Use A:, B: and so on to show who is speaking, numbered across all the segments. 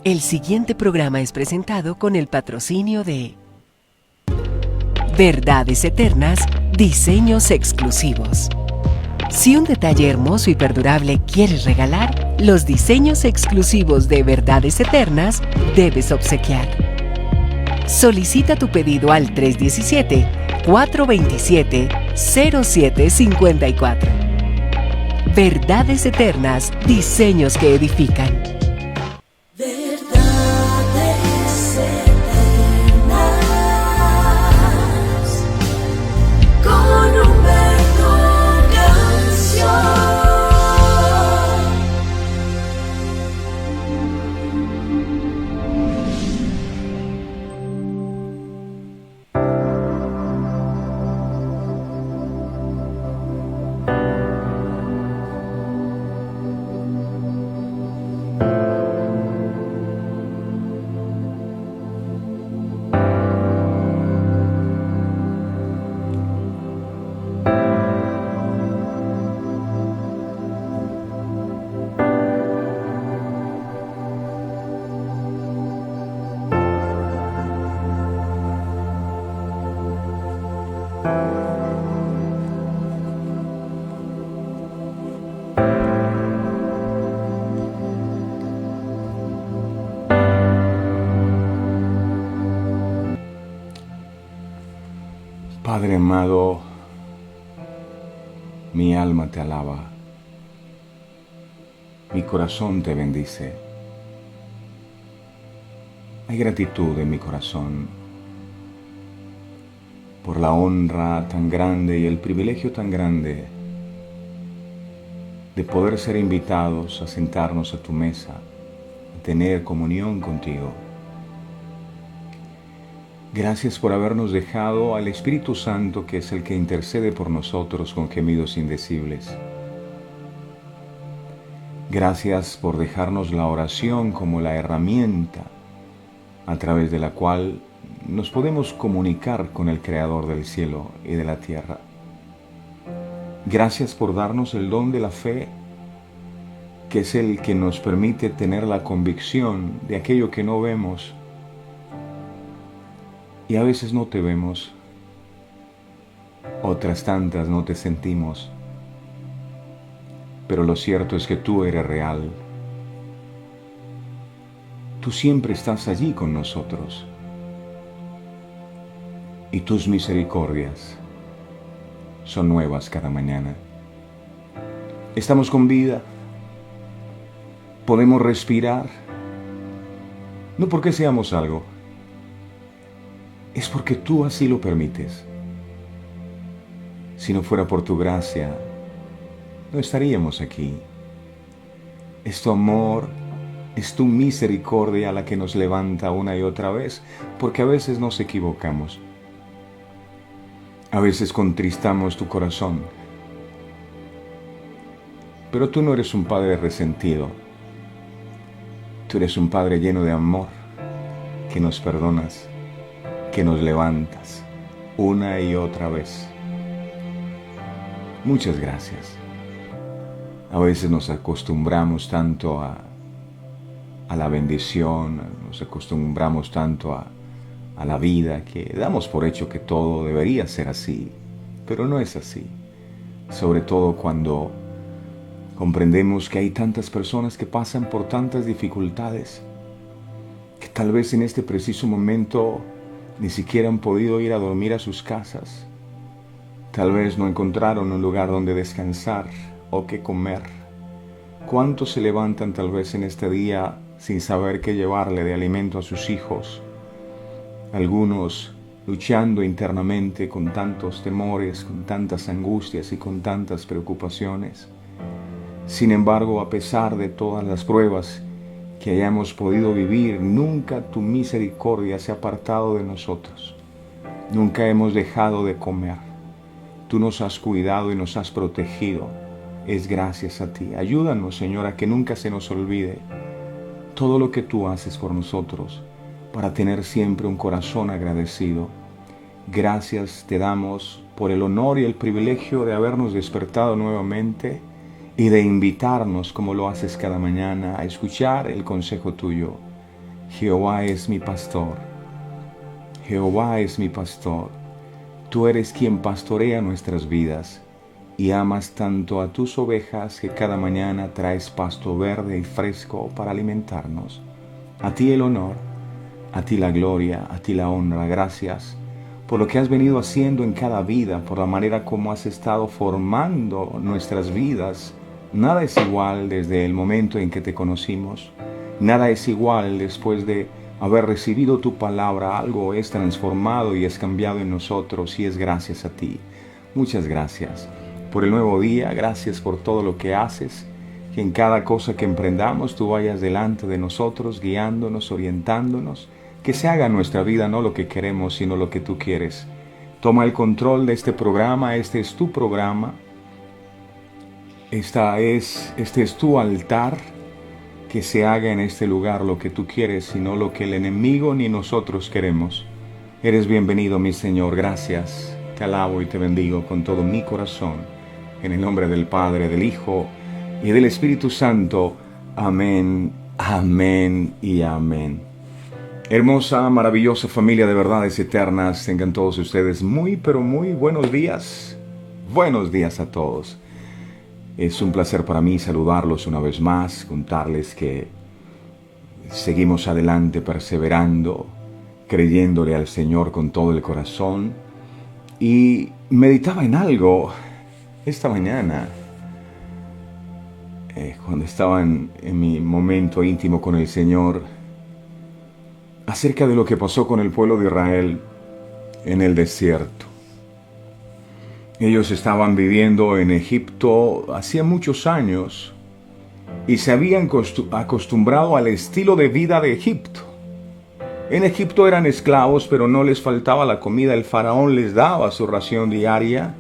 A: El siguiente programa es presentado con el patrocinio de Verdades Eternas, diseños exclusivos. Si un detalle hermoso y perdurable quieres regalar, los diseños exclusivos de Verdades Eternas debes obsequiar. Solicita tu pedido al 317-427-0754. Verdades Eternas, diseños que edifican.
B: Verdades Eternas con Humberto Canción.
C: Padre amado, mi alma te alaba, mi corazón te bendice. Hay gratitud en mi corazón por la honra tan grande y el privilegio tan grande de poder ser invitados a sentarnos a tu mesa, a tener comunión contigo. Gracias por habernos dejado al Espíritu Santo, que es el que intercede por nosotros con gemidos indecibles. Gracias por dejarnos la oración como la herramienta a través de la cual nos podemos comunicar con el Creador del cielo y de la tierra. Gracias por darnos el don de la fe, que es el que nos permite tener la convicción de aquello que no vemos. Y a veces no te vemos, otras tantas no te sentimos, pero lo cierto es que tú eres real. Tú siempre estás allí con nosotros, y tus misericordias son nuevas cada mañana. Estamos con vida, podemos respirar, no porque seamos algo, es porque tú así lo permites. Si no fuera por tu gracia, no estaríamos aquí. Es tu amor, es tu misericordia la que nos levanta una y otra vez, porque a veces nos equivocamos. A veces contristamos tu corazón. Pero tú no eres un Padre resentido. Tú eres un Padre lleno de amor, que nos perdonas, que nos levantas una y otra vez. Muchas gracias. A veces nos acostumbramos tanto a la bendición, nos acostumbramos tanto a la vida, que damos por hecho que todo debería ser así, pero no es así. Sobre todo cuando comprendemos que hay tantas personas que pasan por tantas dificultades, que tal vez en este preciso momento ni siquiera han podido ir a dormir a sus casas. Tal vez no encontraron un lugar donde descansar o qué comer. ¿Cuántos se levantan tal vez en este día sin saber qué llevarle de alimento a sus hijos? Algunos luchando internamente con tantos temores, con tantas angustias y con tantas preocupaciones. Sin embargo, a pesar de todas las pruebas que hayamos podido vivir, nunca tu misericordia se ha apartado de nosotros. Nunca hemos dejado de comer. Tú nos has cuidado y nos has protegido. Es gracias a ti. Ayúdanos, Señor, a que nunca se nos olvide todo lo que tú haces por nosotros, para tener siempre un corazón agradecido. Gracias te damos por el honor y el privilegio de habernos despertado nuevamente y de invitarnos, como lo haces cada mañana, a escuchar el consejo tuyo. Jehová es mi pastor. Jehová es mi pastor. Tú eres quien pastorea nuestras vidas y amas tanto a tus ovejas que cada mañana traes pasto verde y fresco para alimentarnos. A ti el honor, a ti la gloria, a ti la honra. Gracias por lo que has venido haciendo en cada vida, por la manera como has estado formando nuestras vidas. Nada es igual desde el momento en que te conocimos. Nada es igual después de haber recibido tu palabra. Algo es transformado y es cambiado en nosotros y es gracias a ti. Muchas gracias por el nuevo día. Gracias por todo lo que haces. Que en cada cosa que emprendamos tú vayas delante de nosotros, guiándonos, orientándonos. Que se haga en nuestra vida no lo que queremos, sino lo que tú quieres. Toma el control de este programa. Este es tu programa. Este es tu altar. Que se haga en este lugar lo que tú quieres y no lo que el enemigo ni nosotros queremos. Eres bienvenido, mi Señor. Gracias. Te alabo y te bendigo con todo mi corazón. En el nombre del Padre, del Hijo y del Espíritu Santo. Amén, amén y amén. Hermosa, maravillosa familia de verdades eternas. Tengan todos ustedes muy, pero muy buenos días. Buenos días a todos. Es un placer para mí saludarlos una vez más, contarles que seguimos adelante perseverando, creyéndole al Señor con todo el corazón. Y meditaba en algo esta mañana, cuando estaba en mi momento íntimo con el Señor, acerca de lo que pasó con el pueblo de Israel en el desierto. Ellos estaban viviendo en Egipto hacía muchos años y se habían acostumbrado al estilo de vida de Egipto. En Egipto eran esclavos, pero no les faltaba la comida. El faraón les daba su ración diaria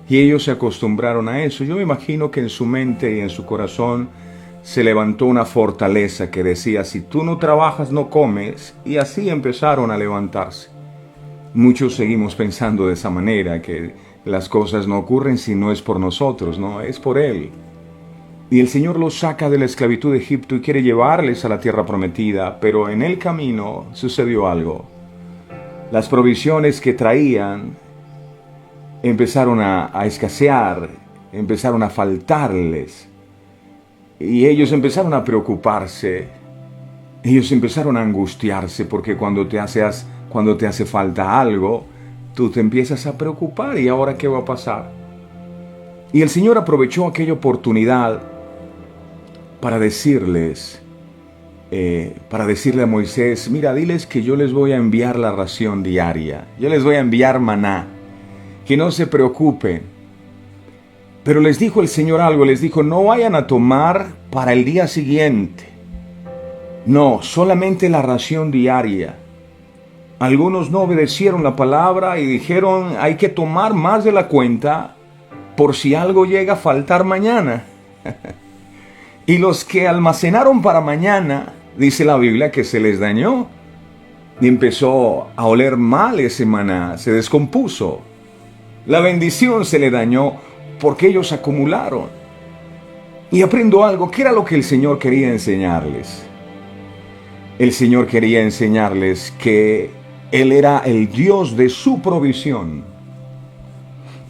C: y ellos se acostumbraron a eso. Yo me imagino que en su mente y en su corazón se levantó una fortaleza que decía: si tú no trabajas, no comes. Y así empezaron a levantarse. Muchos seguimos pensando de esa manera, que las cosas no ocurren si no es por nosotros, no, es por Él. Y el Señor los saca de la esclavitud de Egipto y quiere llevarles a la tierra prometida, pero en el camino sucedió algo. Las provisiones que traían empezaron a escasear, empezaron a faltarles. Y ellos empezaron a preocuparse, ellos empezaron a angustiarse, porque cuando te hace falta algo, tú te empiezas a preocupar. ¿Y ahora qué va a pasar? Y el Señor aprovechó aquella oportunidad para decirle a Moisés: mira, diles que yo les voy a enviar la ración diaria, yo les voy a enviar maná, que no se preocupen. Pero les dijo el Señor algo, les dijo: no vayan a tomar para el día siguiente, no, solamente la ración diaria. Algunos no obedecieron la palabra y dijeron: hay que tomar más de la cuenta por si algo llega a faltar mañana. Y los que almacenaron para mañana, dice la Biblia, que se les dañó. Y empezó a oler mal ese maná, se descompuso. La bendición se le dañó porque ellos acumularon. Y aprendo algo. ¿Qué era lo que el Señor quería enseñarles? El Señor quería enseñarles que Él era el Dios de su provisión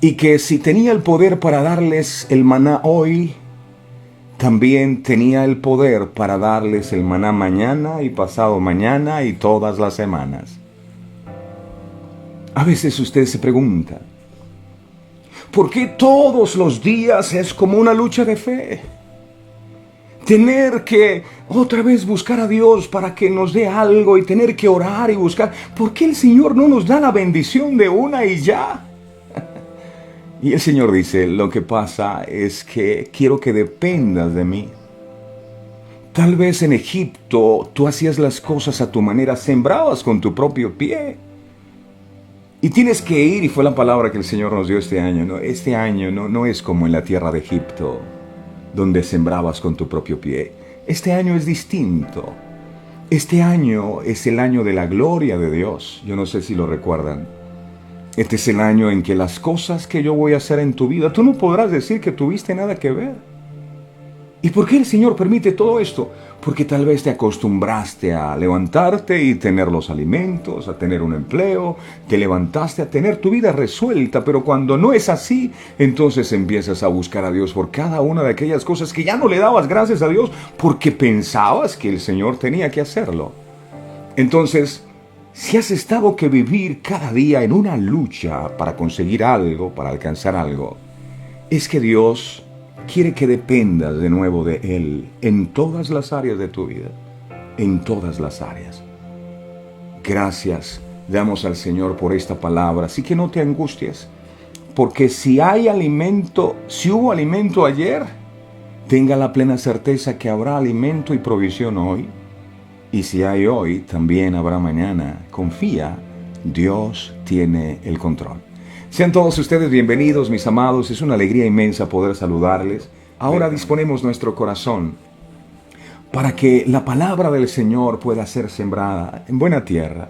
C: y que si tenía el poder para darles el maná hoy, también tenía el poder para darles el maná mañana y pasado mañana y todas las semanas. A veces usted se pregunta: ¿por qué todos los días es como una lucha de fe? Tener que otra vez buscar a Dios para que nos dé algo y tener que orar y buscar. ¿Por qué el Señor no nos da la bendición de una y ya? Y el Señor dice: lo que pasa es que quiero que dependas de mí. Tal vez en Egipto tú hacías las cosas a tu manera, sembrabas con tu propio pie. Y tienes que ir, y fue la palabra que el Señor nos dio este año, ¿no? Este año no es como en la tierra de Egipto, donde sembrabas con tu propio pie. Este año es distinto. Este año es el año de la gloria de Dios. Yo no sé si lo recuerdan. Este es el año en que las cosas que yo voy a hacer en tu vida, tú no podrás decir que tuviste nada que ver. ¿Y por qué el Señor permite todo esto? Porque tal vez te acostumbraste a levantarte y tener los alimentos, a tener un empleo, te levantaste a tener tu vida resuelta, pero cuando no es así, entonces empiezas a buscar a Dios por cada una de aquellas cosas que ya no le dabas gracias a Dios porque pensabas que el Señor tenía que hacerlo. Entonces, si has estado que vivir cada día en una lucha para conseguir algo, para alcanzar algo, es que Dios quiere que dependas de nuevo de Él en todas las áreas de tu vida, en todas las áreas. Gracias damos al Señor por esta palabra, así que no te angusties, porque si hay alimento, si hubo alimento ayer, tenga la plena certeza que habrá alimento y provisión hoy, y si hay hoy, también habrá mañana. Confía, Dios tiene el control. Sean todos ustedes bienvenidos, mis amados. Es una alegría inmensa poder saludarles. Ahora disponemos nuestro corazón para que la palabra del Señor pueda ser sembrada en buena tierra.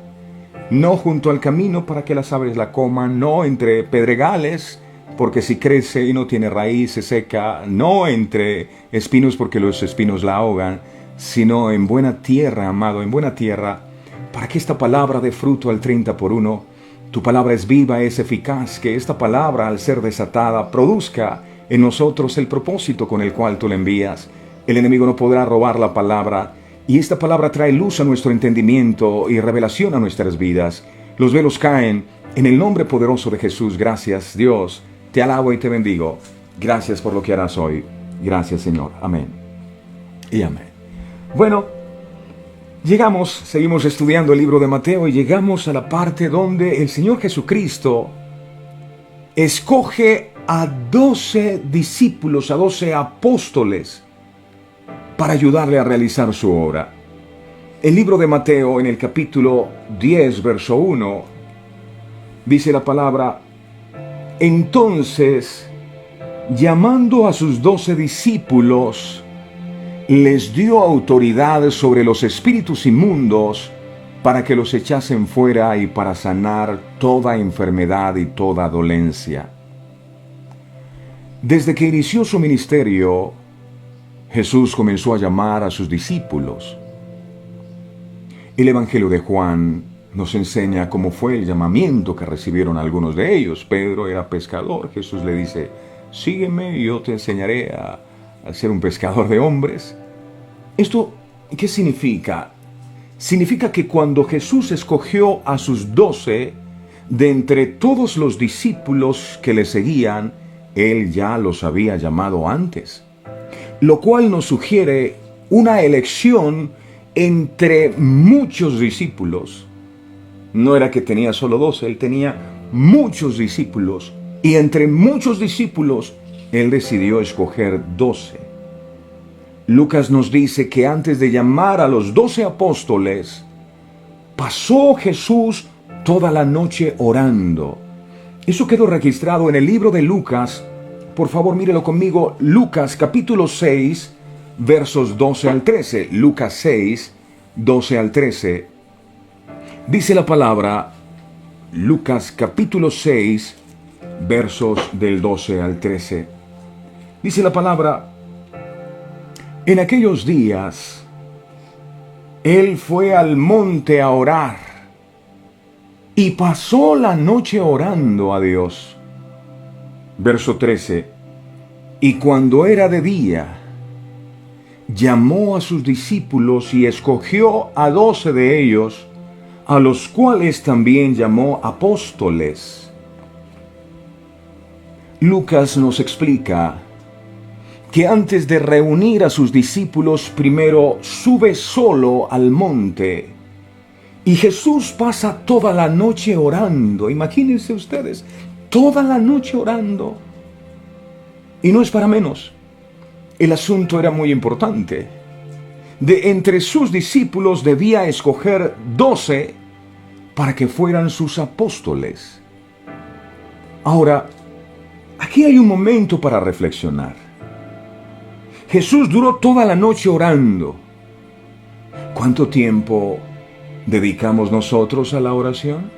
C: No junto al camino para que las aves la coman, no entre pedregales, porque si crece y no tiene raíz se seca, no entre espinos porque los espinos la ahogan, sino en buena tierra, amado, en buena tierra, para que esta palabra dé fruto al 30 por 1. Tu palabra es viva, es eficaz, que esta palabra, al ser desatada, produzca en nosotros el propósito con el cual tú la envías. El enemigo no podrá robar la palabra, y esta palabra trae luz a nuestro entendimiento y revelación a nuestras vidas. Los velos caen en el nombre poderoso de Jesús. Gracias, Dios. Te alabo y te bendigo. Gracias por lo que harás hoy. Gracias, Señor. Amén y amén. Bueno, seguimos estudiando el libro de Mateo y llegamos a la parte donde el Señor Jesucristo escoge a 12 discípulos, a 12 apóstoles para ayudarle a realizar su obra. El libro de Mateo, en el capítulo 10, verso 1, dice la palabra: entonces, llamando a sus 12 discípulos, les dio autoridad sobre los espíritus inmundos para que los echasen fuera y para sanar toda enfermedad y toda dolencia. Desde que inició su ministerio, Jesús comenzó a llamar a sus discípulos. El Evangelio de Juan nos enseña cómo fue el llamamiento que recibieron algunos de ellos. Pedro era pescador. Jesús le dice: sígueme y yo te enseñaré a ser un pescador de hombres. ¿Esto qué significa? Significa que cuando Jesús escogió a sus 12, de entre todos los discípulos que le seguían, Él ya los había llamado antes. Lo cual nos sugiere una elección entre muchos discípulos. No era que tenía solo 12, Él tenía muchos discípulos. Y entre muchos discípulos, Él decidió escoger 12. Lucas nos dice que antes de llamar a los 12 apóstoles, pasó Jesús toda la noche orando. Eso quedó registrado en el libro de Lucas. Por favor, mírelo conmigo. Lucas capítulo 6, versos 12 al 13. Lucas 6, 12 al 13. Dice la palabra, Lucas capítulo 6, versos del 12 al 13. Dice la palabra: en aquellos días, Él fue al monte a orar y pasó la noche orando a Dios. Verso 13. Y cuando era de día, llamó a sus discípulos y escogió a 12 de ellos, a los cuales también llamó apóstoles. Lucas nos explica que antes de reunir a sus discípulos, primero sube solo al monte. Y Jesús pasa toda la noche orando. Imagínense ustedes, toda la noche orando. Y no es para menos. El asunto era muy importante. De entre sus discípulos debía escoger 12 para que fueran sus apóstoles. Ahora, aquí hay un momento para reflexionar. Jesús duró toda la noche orando. ¿Cuánto tiempo dedicamos nosotros a la oración?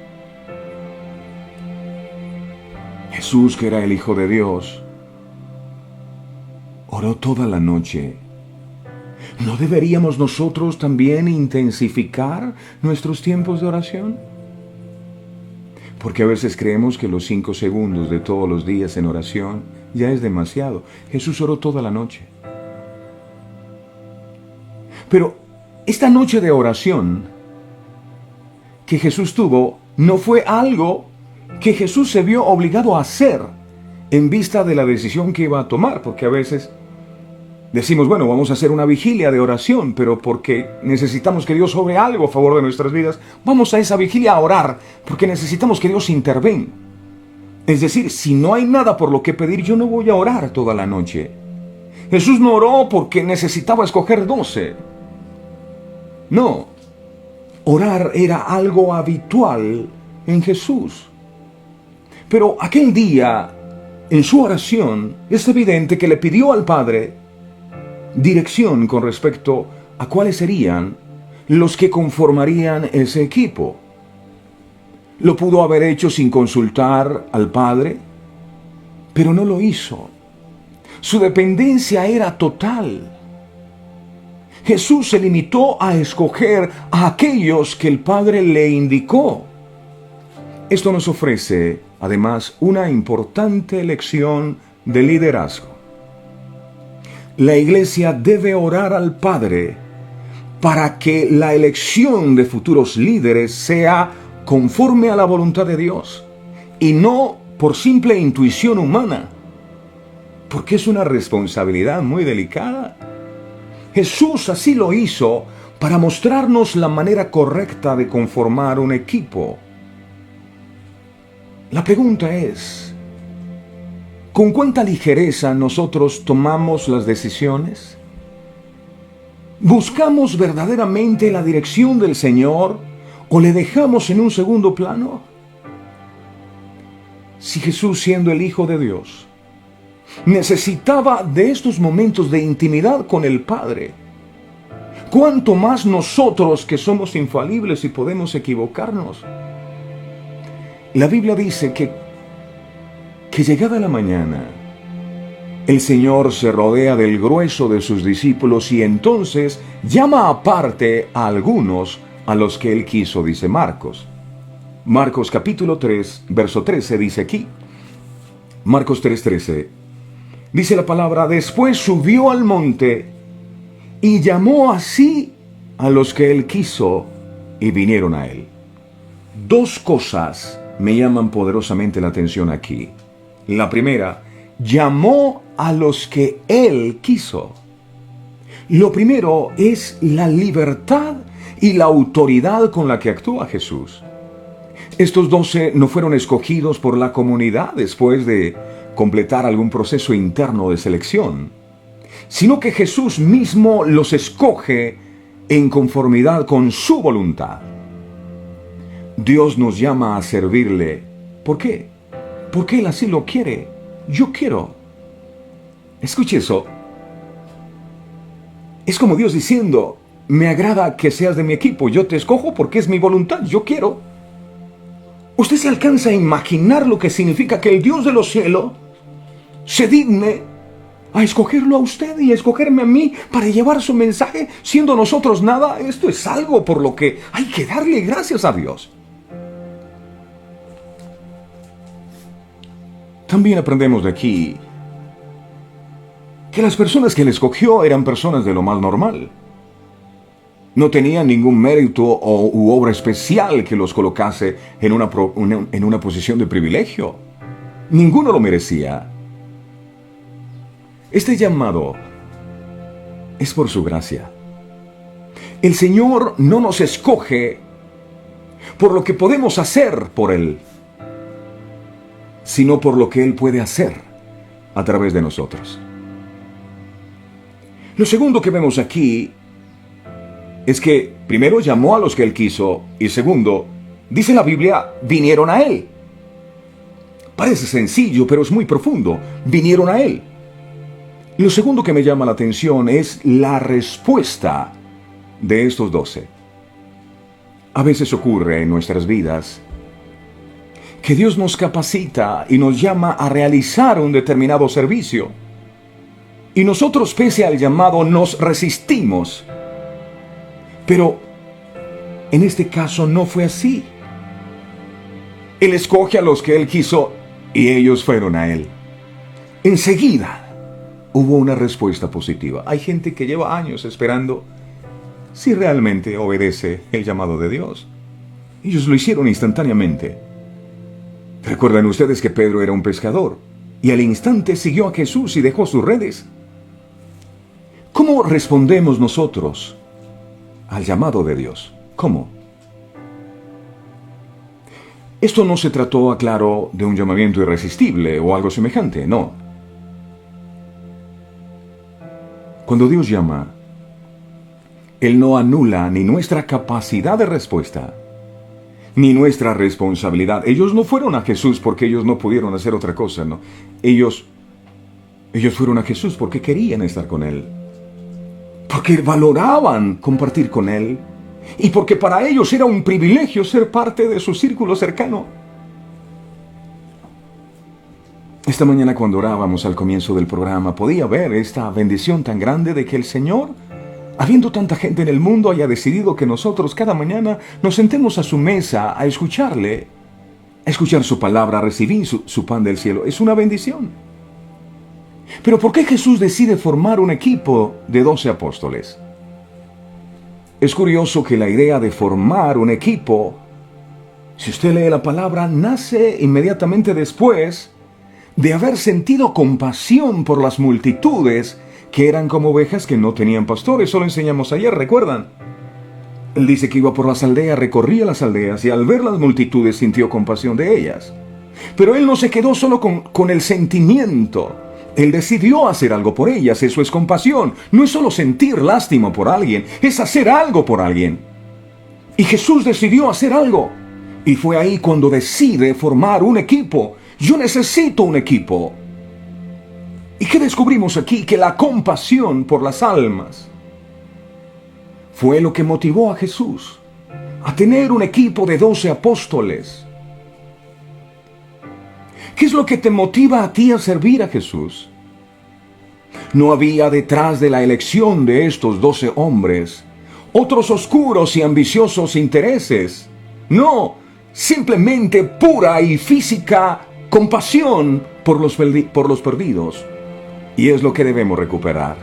C: Jesús, que era el Hijo de Dios, oró toda la noche. ¿No deberíamos nosotros también intensificar nuestros tiempos de oración? Porque a veces creemos que los 5 segundos de todos los días en oración ya es demasiado. Jesús oró toda la noche. Pero esta noche de oración que Jesús tuvo no fue algo que Jesús se vio obligado a hacer en vista de la decisión que iba a tomar, porque a veces decimos, bueno, vamos a hacer una vigilia de oración, pero porque necesitamos que Dios obre algo a favor de nuestras vidas, vamos a esa vigilia a orar, porque necesitamos que Dios intervenga. Es decir, si no hay nada por lo que pedir, yo no voy a orar toda la noche. Jesús no oró porque necesitaba escoger 12. No, orar era algo habitual en Jesús. Pero aquel día, en su oración, es evidente que le pidió al Padre dirección con respecto a cuáles serían los que conformarían ese equipo. Lo pudo haber hecho sin consultar al Padre, pero no lo hizo. Su dependencia era total. Jesús se limitó a escoger a aquellos que el Padre le indicó. Esto nos ofrece, además, una importante lección de liderazgo. La Iglesia debe orar al Padre para que la elección de futuros líderes sea conforme a la voluntad de Dios y no por simple intuición humana, porque es una responsabilidad muy delicada. Jesús así lo hizo para mostrarnos la manera correcta de conformar un equipo. La pregunta es, ¿con cuánta ligereza nosotros tomamos las decisiones? ¿Buscamos verdaderamente la dirección del Señor o le dejamos en un segundo plano? Si Jesús, siendo el Hijo de Dios, necesitaba de estos momentos de intimidad con el Padre, ¿cuánto más nosotros que somos infalibles y podemos equivocarnos? La Biblia dice que llegada la mañana, el Señor se rodea del grueso de sus discípulos y entonces llama aparte a algunos a los que Él quiso, dice Marcos. Marcos capítulo 3, verso 13 dice aquí. Marcos 3:13. Dice la palabra, después subió al monte y llamó así a los que Él quiso y vinieron a Él. 2 cosas me llaman poderosamente la atención aquí. La primera, llamó a los que Él quiso. Lo primero es la libertad y la autoridad con la que actúa Jesús. Estos 12 no fueron escogidos por la comunidad después de completar algún proceso interno de selección, sino que Jesús mismo los escoge en conformidad con su voluntad. Dios nos llama a servirle. ¿Por qué? Porque Él así lo quiere. Yo quiero. Escuche eso. Es como Dios diciendo, me agrada que seas de mi equipo, yo te escojo porque es mi voluntad, yo quiero. ¿Usted se alcanza a imaginar lo que significa que el Dios de los cielos se digne a escogerlo a usted y a escogerme a mí para llevar su mensaje, siendo nosotros nada? Esto es algo por lo que hay que darle gracias a Dios. También aprendemos de aquí que las personas que Él escogió eran personas de lo más normal. No tenían ningún mérito u obra especial que los colocase en una posición de privilegio. Ninguno lo merecía. Este llamado es por su gracia. El Señor no nos escoge por lo que podemos hacer por Él, sino por lo que Él puede hacer a través de nosotros. Lo segundo que vemos aquí es que primero llamó a los que Él quiso y segundo, dice la Biblia, vinieron a Él. Parece sencillo, pero es muy profundo. Vinieron a Él. Lo segundo que me llama la atención es la respuesta de estos 12. A veces ocurre en nuestras vidas que Dios nos capacita y nos llama a realizar un determinado servicio. Y nosotros, pese al llamado, nos resistimos. Pero en este caso no fue así. Él escoge a los que Él quiso y ellos fueron a Él. Enseguida hubo una respuesta positiva. Hay gente que lleva años esperando si realmente obedece el llamado de Dios. Ellos lo hicieron instantáneamente. Recuerdan ustedes que Pedro era un pescador y al instante siguió a Jesús y dejó sus redes. ¿Cómo respondemos nosotros al llamado de Dios? ¿Cómo? Esto no se trató, aclaro, de un llamamiento irresistible o algo semejante, no. Cuando Dios llama, Él no anula ni nuestra capacidad de respuesta, ni nuestra responsabilidad. Ellos no fueron a Jesús porque ellos no pudieron hacer otra cosa, no. Ellos fueron a Jesús porque querían estar con Él, porque valoraban compartir con Él, y porque para ellos era un privilegio ser parte de su círculo cercano. Esta mañana, cuando orábamos al comienzo del programa, podía ver esta bendición tan grande de que el Señor, habiendo tanta gente en el mundo, haya decidido que nosotros cada mañana nos sentemos a su mesa a escucharle, a escuchar su palabra, a recibir su pan del cielo. Es una bendición. Pero ¿por qué Jesús decide formar un equipo de 12 apóstoles? Es curioso que la idea de formar un equipo, si usted lee la palabra, nace inmediatamente después de haber sentido compasión por las multitudes que eran como ovejas que no tenían pastores. Eso lo enseñamos ayer, ¿recuerdan? Él dice que iba por las aldeas, recorría las aldeas y al ver las multitudes sintió compasión de ellas. Pero Él no se quedó solo con el sentimiento. Él decidió hacer algo por ellas. Eso es compasión. No es solo sentir lástima por alguien, es hacer algo por alguien. Y Jesús decidió hacer algo. Y fue ahí cuando decide formar un equipo. Yo necesito un equipo. ¿Y qué descubrimos aquí? Que la compasión por las almas fue lo que motivó a Jesús a tener un equipo de 12 apóstoles. ¿Qué es lo que te motiva a ti a servir a Jesús? No había detrás de la elección de estos 12 hombres otros oscuros y ambiciosos intereses. No, simplemente pura y física compasión por los perdidos. Y es lo que debemos recuperar.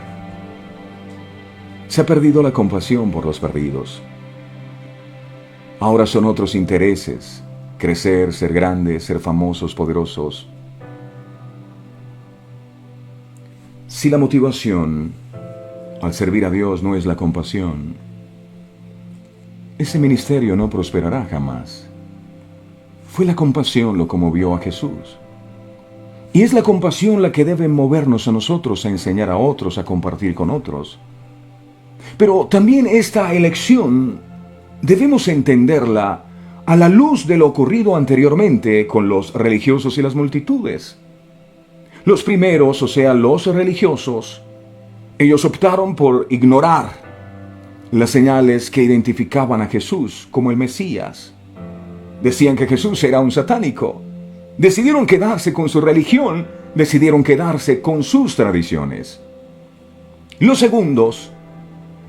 C: Se ha perdido la compasión por los perdidos. Ahora son otros intereses. Crecer, ser grandes, ser famosos, poderosos. Si la motivación al servir a Dios no es la compasión, ese ministerio no prosperará jamás. Fue la compasión lo que movió a Jesús. Y es la compasión la que debe movernos a nosotros a enseñar a otros, a compartir con otros. Pero también esta elección debemos entenderla a la luz de lo ocurrido anteriormente con los religiosos y las multitudes. Los primeros, o sea, los religiosos, ellos optaron por ignorar las señales que identificaban a Jesús como el Mesías. Decían que Jesús era un satánico. Decidieron quedarse con su religión, decidieron quedarse con sus tradiciones. Los segundos,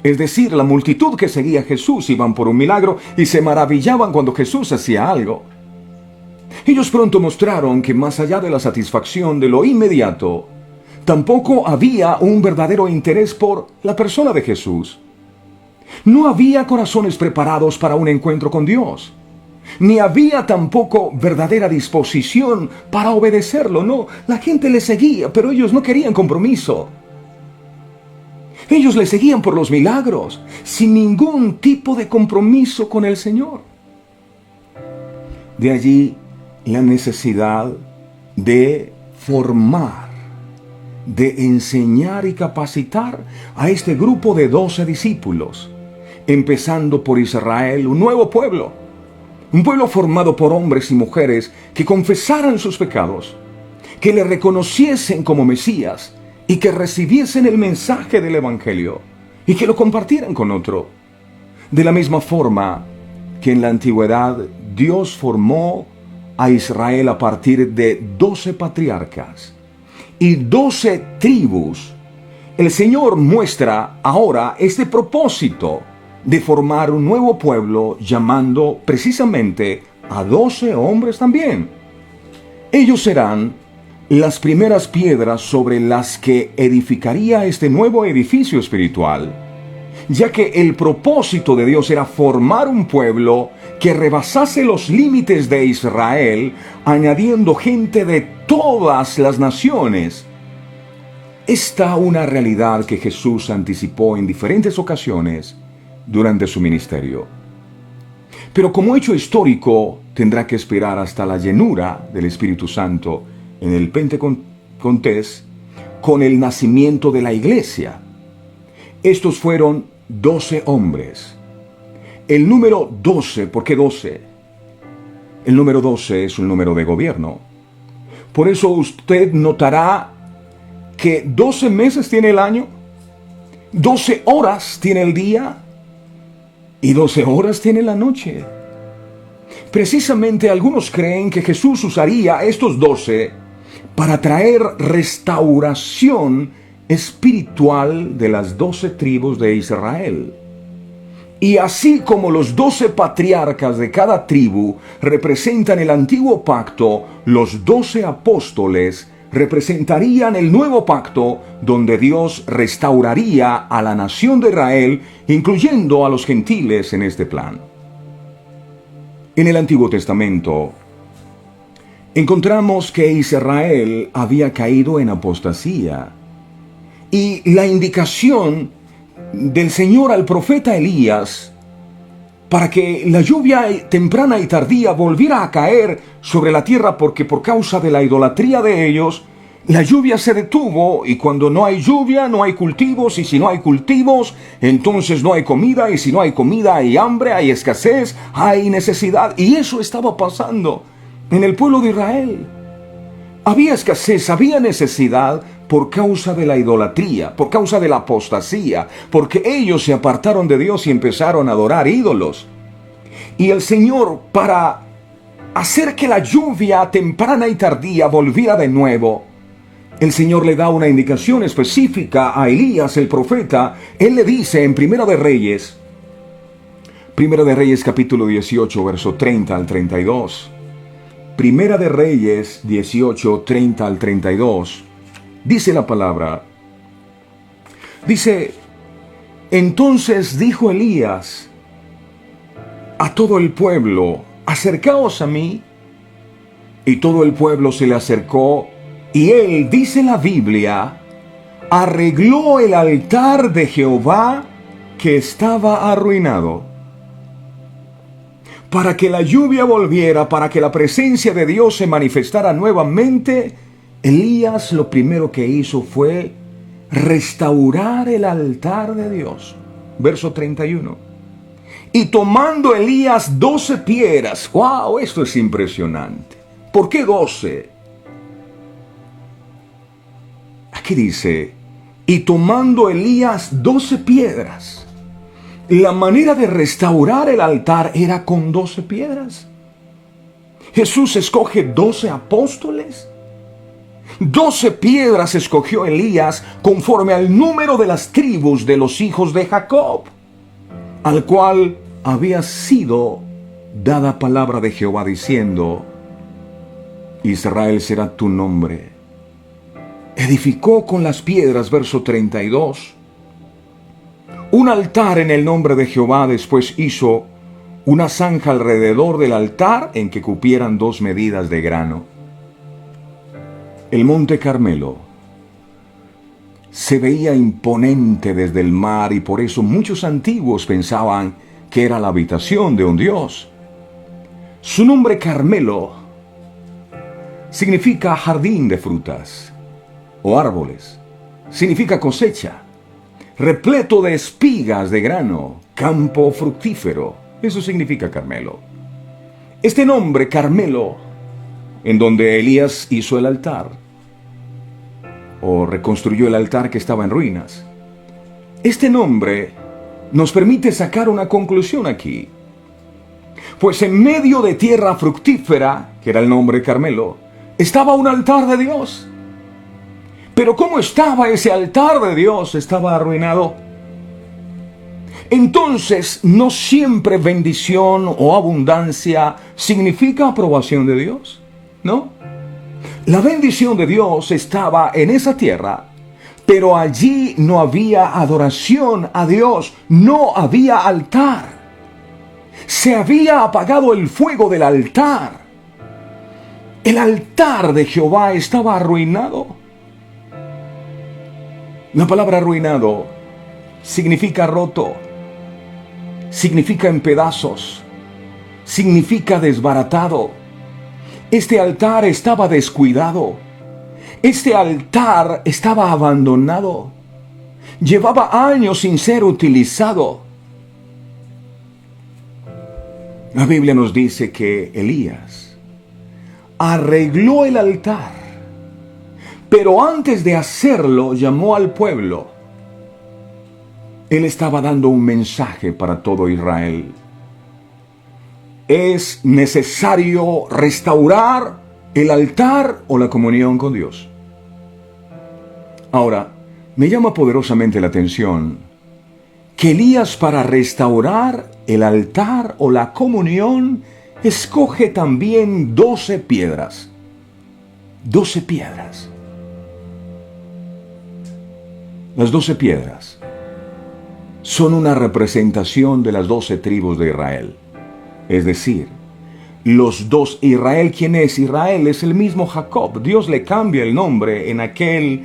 C: es decir, la multitud que seguía a Jesús, iban por un milagro y se maravillaban cuando Jesús hacía algo. Ellos pronto mostraron que más allá de la satisfacción de lo inmediato, tampoco había un verdadero interés por la persona de Jesús. No había corazones preparados para un encuentro con Dios. Ni había tampoco verdadera disposición para obedecerlo. No, la gente le seguía, pero ellos no querían compromiso. Ellos le seguían por los milagros, sin ningún tipo de compromiso con el Señor. De allí la necesidad de formar, de enseñar y capacitar a este grupo de 12 discípulos, empezando por Israel, un nuevo pueblo. Un pueblo formado por hombres y mujeres que confesaran sus pecados, que le reconociesen como Mesías y que recibiesen el mensaje del Evangelio y que lo compartieran con otro. De la misma forma que en la antigüedad Dios formó a Israel a partir de 12 patriarcas y 12 tribus el Señor muestra ahora este propósito de formar un nuevo pueblo, llamando precisamente a 12 hombres también. Ellos serán las primeras piedras sobre las que edificaría este nuevo edificio espiritual, ya que el propósito de Dios era formar un pueblo que rebasase los límites de Israel, añadiendo gente de todas las naciones. Esta una realidad que Jesús anticipó en diferentes ocasiones durante su ministerio. Pero como hecho histórico, tendrá que esperar hasta la llenura del Espíritu Santo en el Pentecostés con el nacimiento de la iglesia. Estos fueron 12 hombres. El número 12, ¿por qué 12? El número 12 es un número de gobierno. Por eso usted notará que 12 meses tiene el año, 12 horas tiene el día y 12 horas tiene la noche. Precisamente algunos creen que Jesús usaría estos 12 para traer restauración espiritual de las 12 tribus de Israel. Y así como los 12 patriarcas de cada tribu representan el antiguo pacto, los 12 apóstoles representarían el nuevo pacto, donde Dios restauraría a la nación de Israel, incluyendo a los gentiles en este plan. En el Antiguo Testamento encontramos que Israel había caído en apostasía, y la indicación del Señor al profeta Elías para que la lluvia temprana y tardía volviera a caer sobre la tierra, porque por causa de la idolatría de ellos, la lluvia se detuvo, y cuando no hay lluvia no hay cultivos, y si no hay cultivos, entonces no hay comida, y si no hay comida hay hambre, hay escasez, hay necesidad. Y eso estaba pasando en el pueblo de Israel. Había escasez, había necesidad por causa de la idolatría, por causa de la apostasía, porque ellos se apartaron de Dios y empezaron a adorar ídolos. Y el Señor, para hacer que la lluvia temprana y tardía volviera de nuevo, el Señor le da una indicación específica a Elías, el profeta. Él le dice en Primera de Reyes capítulo 18, verso 30 al 32. Primera de Reyes 18, 30 al 32. Dice la palabra. Dice: entonces dijo Elías a todo el pueblo: acercaos a mí. Y todo el pueblo se le acercó, y él, dice la Biblia, arregló el altar de Jehová que estaba arruinado. Para que la lluvia volviera, para que la presencia de Dios se manifestara nuevamente, Elías lo primero que hizo fue restaurar el altar de Dios. Verso 31. Y tomando Elías 12 piedras. ¡Wow! Esto es impresionante. ¿Por qué 12? Aquí dice: y tomando Elías 12 piedras. La manera de restaurar el altar era con 12 piedras. Jesús escoge 12 apóstoles. 12 piedras escogió Elías conforme al número de las tribus de los hijos de Jacob, al cual había sido dada palabra de Jehová diciendo: Israel será tu nombre. Edificó con las piedras, verso 32, un altar en el nombre de Jehová. Después hizo una zanja alrededor del altar en que cupieran 2 medidas de grano. El monte Carmelo se veía imponente desde el mar, y por eso muchos antiguos pensaban que era la habitación de un dios. Su nombre Carmelo significa jardín de frutas o árboles, significa cosecha, repleto de espigas de grano, campo fructífero. Eso significa Carmelo. Este nombre Carmelo, en donde Elías hizo el altar o reconstruyó el altar que estaba en ruinas, este nombre nos permite sacar una conclusión aquí. Pues en medio de tierra fructífera, que era el nombre Carmelo, estaba un altar de Dios. Pero ¿cómo estaba ese altar de Dios? Estaba arruinado. Entonces, no siempre bendición o abundancia significa aprobación de Dios, ¿no? La bendición de Dios estaba en esa tierra, pero allí no había adoración a Dios, no había altar. Se había apagado el fuego del altar. El altar de Jehová estaba arruinado. La palabra arruinado significa roto, significa en pedazos, significa desbaratado. Este altar estaba descuidado. Este altar estaba abandonado. Llevaba años sin ser utilizado. La Biblia nos dice que Elías arregló el altar, pero antes de hacerlo llamó al pueblo. Él estaba dando un mensaje para todo Israel. Es necesario restaurar el altar o la comunión con Dios. Ahora, me llama poderosamente la atención que Elías, para restaurar el altar o la comunión, escoge también 12 piedras. 12 piedras. Las 12 piedras son una representación de las 12 tribus de Israel. Es decir, los dos, Israel, ¿quién es? Israel es el mismo Jacob. Dios le cambia el nombre en aquel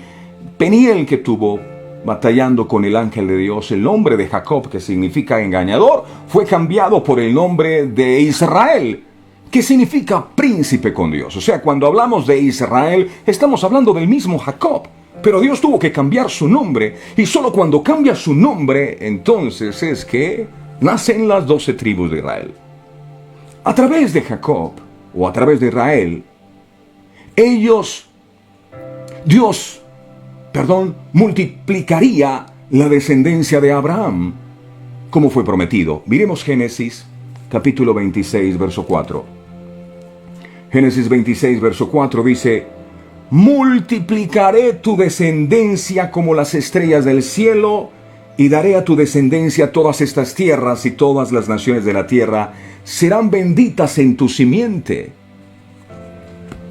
C: Peniel que tuvo batallando con el ángel de Dios. El nombre de Jacob, que significa engañador, fue cambiado por el nombre de Israel, que significa príncipe con Dios. O sea, cuando hablamos de Israel, estamos hablando del mismo Jacob. Pero Dios tuvo que cambiar su nombre, y solo cuando cambia su nombre, entonces es que nacen las 12 tribus de Israel. A través de Jacob, o a través de Israel, Dios multiplicaría la descendencia de Abraham, como fue prometido. Miremos Génesis, capítulo 26, verso 4. Génesis 26, verso 4 dice: multiplicaré tu descendencia como las estrellas del cielo, y daré a tu descendencia todas estas tierras, y todas las naciones de la tierra serán benditas en tu simiente.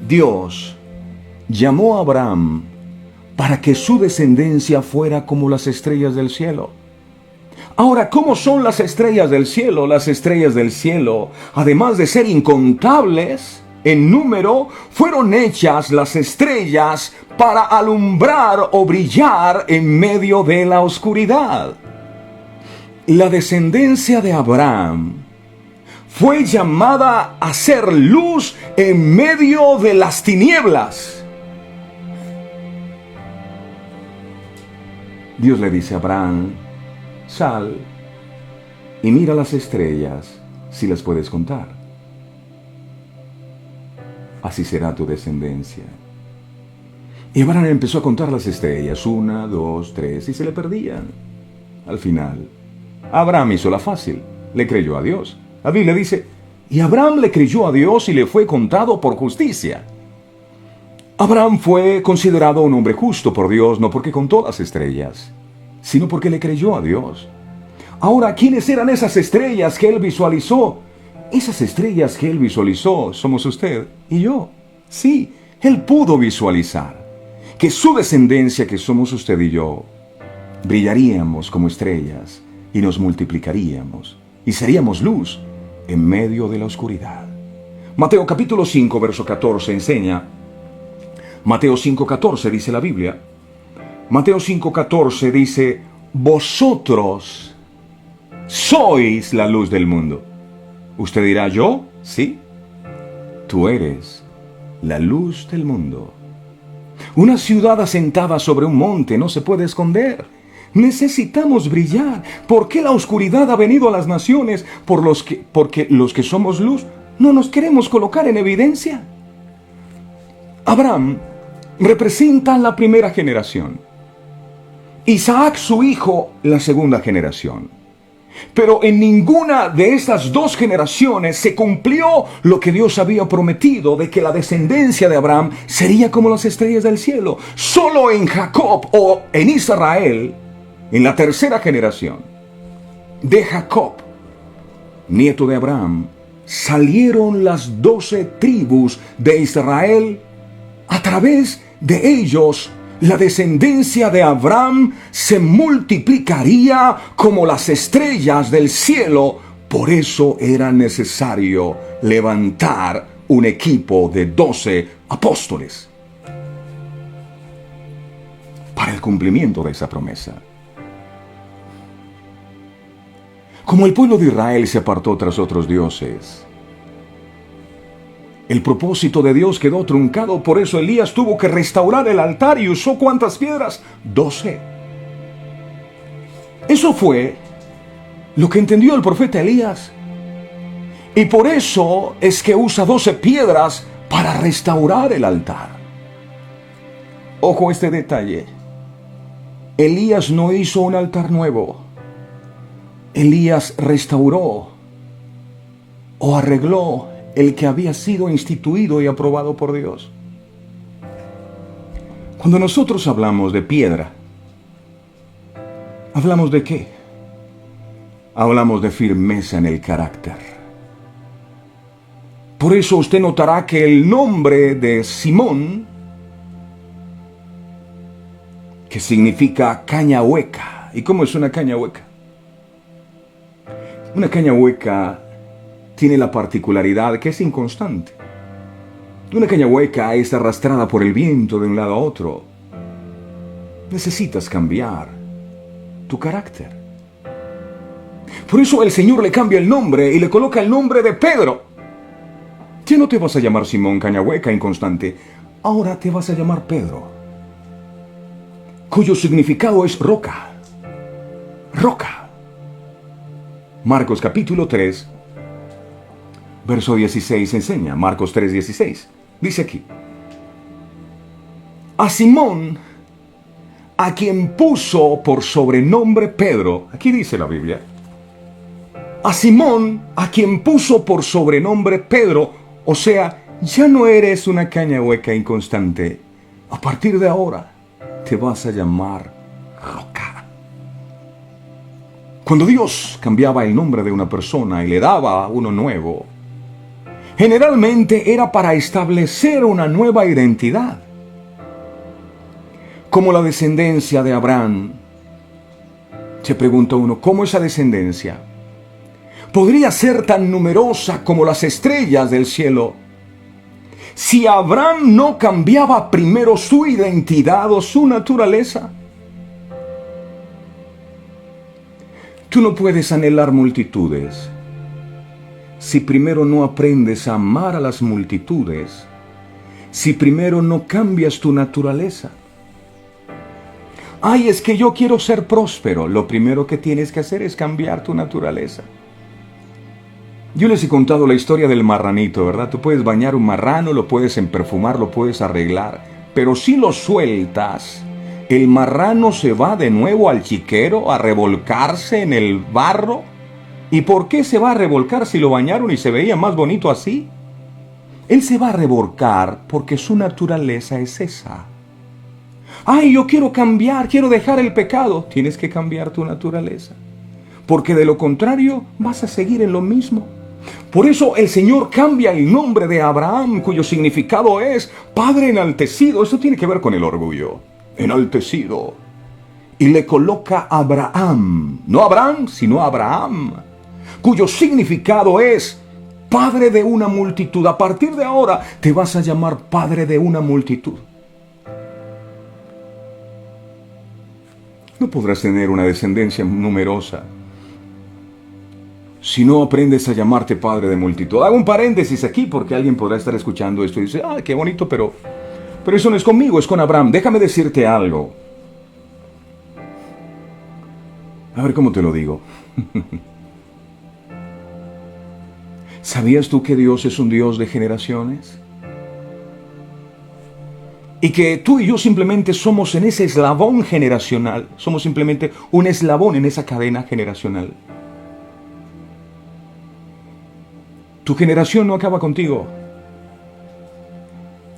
C: Dios llamó a Abraham para que su descendencia fuera como las estrellas del cielo. Ahora, ¿cómo son las estrellas del cielo? Las estrellas del cielo, además de ser incontables en número, fueron hechas las estrellas para alumbrar o brillar en medio de la oscuridad. La descendencia de Abraham fue llamada a ser luz en medio de las tinieblas. Dios le dice a Abraham: sal y mira las estrellas, si las puedes contar. Así será tu descendencia. Y Abraham empezó a contar las estrellas, 1, 2, 3, y se le perdían. Al final, Abraham hizo la fácil, le creyó a Dios. La Biblia dice: y Abraham le creyó a Dios y le fue contado por justicia. Abraham fue considerado un hombre justo por Dios, no porque contó las estrellas, sino porque le creyó a Dios. Ahora, ¿quiénes eran esas estrellas que él visualizó? Esas estrellas que él visualizó somos usted y yo. Sí, él pudo visualizar que su descendencia, que somos usted y yo, brillaríamos como estrellas y nos multiplicaríamos y seríamos luz en medio de la oscuridad. Mateo capítulo 5, verso 14 enseña. Mateo 5:14 dice la Biblia. Mateo 5:14 dice: vosotros sois la luz del mundo. Usted dirá: ¿yo? Sí. Tú eres la luz del mundo. Una ciudad asentada sobre un monte no se puede esconder. Necesitamos brillar. ¿Por qué la oscuridad ha venido a las naciones? Porque los que somos luz no nos queremos colocar en evidencia. Abraham representa la primera generación. Isaac, su hijo, la segunda generación. Pero en ninguna de estas dos generaciones se cumplió lo que Dios había prometido de que la descendencia de Abraham sería como las estrellas del cielo. Solo en Jacob o en Israel, en la tercera generación de Jacob, nieto de Abraham, salieron las 12 tribus de Israel. A través de ellos, la descendencia de Abraham se multiplicaría como las estrellas del cielo. Por eso era necesario levantar un equipo de 12 apóstoles para el cumplimiento de esa promesa. Como el pueblo de Israel se apartó tras otros dioses, el propósito de Dios quedó truncado. Por eso Elías tuvo que restaurar el altar y usó ¿cuántas piedras? 12. Eso fue lo que entendió el profeta Elías. Y por eso es que usa 12 piedras para restaurar el altar. Ojo a este detalle. Elías no hizo un altar nuevo. Elías restauró o arregló el que había sido instituido y aprobado por Dios. Cuando nosotros hablamos de piedra, ¿hablamos de qué? Hablamos de firmeza en el carácter. Por eso usted notará que el nombre de Simón, que significa caña hueca. ¿Y cómo es una caña hueca? Una caña hueca tiene la particularidad que es inconstante. Una caña hueca es arrastrada por el viento de un lado a otro. Necesitas cambiar tu carácter. Por eso el Señor le cambia el nombre y le coloca el nombre de Pedro. Ya no te vas a llamar Simón, caña hueca, inconstante. Ahora te vas a llamar Pedro, cuyo significado es roca. Roca. Marcos capítulo 3, verso 16 enseña. Marcos 3, 16. Dice aquí: a Simón, a quien puso por sobrenombre Pedro. Aquí dice la Biblia. A Simón, a quien puso por sobrenombre Pedro. O sea, ya no eres una caña hueca inconstante. A partir de ahora, te vas a llamar roca. Cuando Dios cambiaba el nombre de una persona y le daba uno nuevo, generalmente era para establecer una nueva identidad. Como la descendencia de Abraham. Se pregunta uno, ¿cómo esa descendencia podría ser tan numerosa como las estrellas del cielo si Abraham no cambiaba primero su identidad o su naturaleza? Tú no puedes anhelar multitudes si primero no aprendes a amar a las multitudes, si primero no cambias tu naturaleza. Ay, es que yo quiero ser próspero. Lo primero que tienes que hacer es cambiar tu naturaleza. Yo les he contado la historia del marranito, ¿verdad? Tú puedes bañar un marrano, lo puedes emperfumar, lo puedes arreglar, pero si lo sueltas, el marrano se va de nuevo al chiquero a revolcarse en el barro. ¿Y por qué se va a revolcar si lo bañaron y se veía más bonito así? Él se va a revolcar porque su naturaleza es esa. Ay, yo quiero cambiar, quiero dejar el pecado. Tienes que cambiar tu naturaleza, porque de lo contrario vas a seguir en lo mismo. Por eso el Señor cambia el nombre de Abraham, cuyo significado es Padre enaltecido. Eso tiene que ver con el orgullo. Enaltecido. Y le coloca Abraham, no Abraham, sino Abraham, cuyo significado es Padre de una multitud. A partir de ahora te vas a llamar Padre de una multitud. No podrás tener una descendencia numerosa si no aprendes a llamarte Padre de multitud. Hago un paréntesis aquí porque alguien podrá estar escuchando esto y dice, qué bonito, pero eso no es conmigo, es con Abraham. Déjame decirte algo. A ver cómo te lo digo. ¿Sabías tú que Dios es un Dios de generaciones? Y que tú y yo simplemente somos en ese eslabón generacional. Somos simplemente un eslabón en esa cadena generacional. Tu generación no acaba contigo.